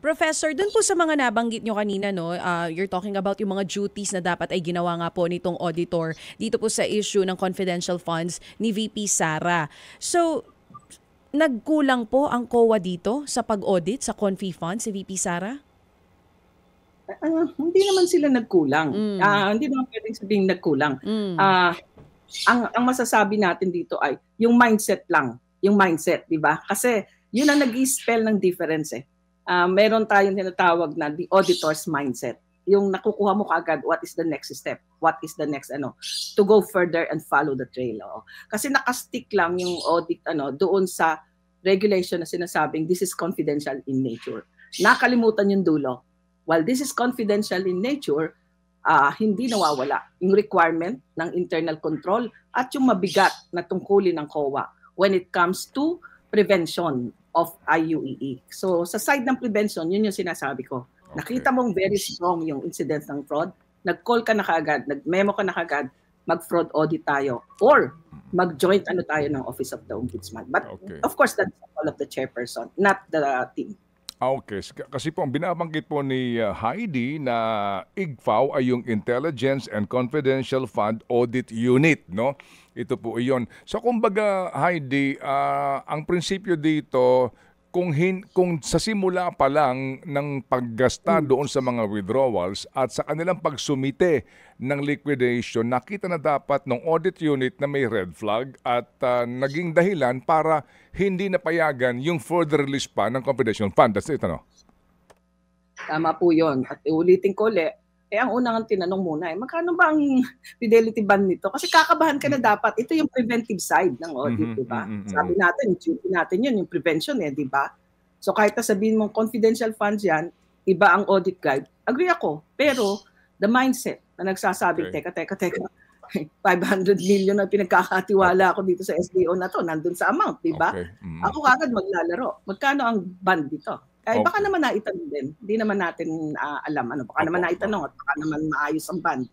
Professor, dun po sa mga nabanggit nyo kanina, no, you're talking about yung mga duties na dapat ay ginawa nga po nitong auditor dito po sa issue ng confidential funds ni VP Sara. So, nagkulang po ang COA dito sa pag-audit sa Confi Funds si VP Sara? Hindi naman sila nagkulang. Mm. Hindi naman pwedeng sabihing nagkulang. Mm. Ang masasabi natin dito ay yung mindset lang. Yung mindset, di ba? Kasi yun ang nag-i-spell ng difference eh. Meron tayong tinatawag na the auditor's mindset. Yung nakukuha mo kaagad, what is the next step? What is the next to go further and follow the trail. Kasi nakastick lang yung audit doon sa regulation na sinasabing this is confidential in nature. Nakalimutan yung dulo. While this is confidential in nature, hindi nawawala yung requirement ng internal control at yung mabigat na tungkulin ng COA when it comes to prevention of IUEE. So sa side ng prevention, yun yung sinasabi ko. Okay. Nakita mong very strong yung incidence ng fraud, nag-call ka na kaagad, nag-memo ka na kaagad, mag-fraud audit tayo or mag-joint tayo ng Office of the Ombudsman. But of course, that's all of the chairperson, not the team. Okay. Kasi po, binabanggit po ni Heidi na IGFAO ay yung Intelligence and Confidential Fund Audit Unit, no? Ito po iyon. So kumbaga, Heidi, ang prinsipyo dito, kung sa simula pa lang ng paggasta doon sa mga withdrawals at sa kanilang pagsumite ng liquidation, nakita na dapat ng audit unit na may red flag at naging dahilan para hindi napayagan yung further release pa ng confidential fund. That's it, ano? Tama po yun. At ulitin ko ulit, ang unang tinanong muna magkano ba ang fidelity bond nito? Kasi kakabahan ka na dapat. Ito yung preventive side ng audit, di ba? Sabi natin, duty natin yun, yung prevention di ba? So kahit na sabihin mong confidential funds yan, iba ang audit guide. Agree ako. Pero the mindset na nagsasabing, teka, 500 million na pinagkakatiwala ako dito sa SDO na to, nandun sa amount, di ba? Ako kagad maglalaro. Magkano ang bond dito? Baka naman naitanong din. Hindi naman natin alam. Baka naman naitanong at baka naman maayos ang band.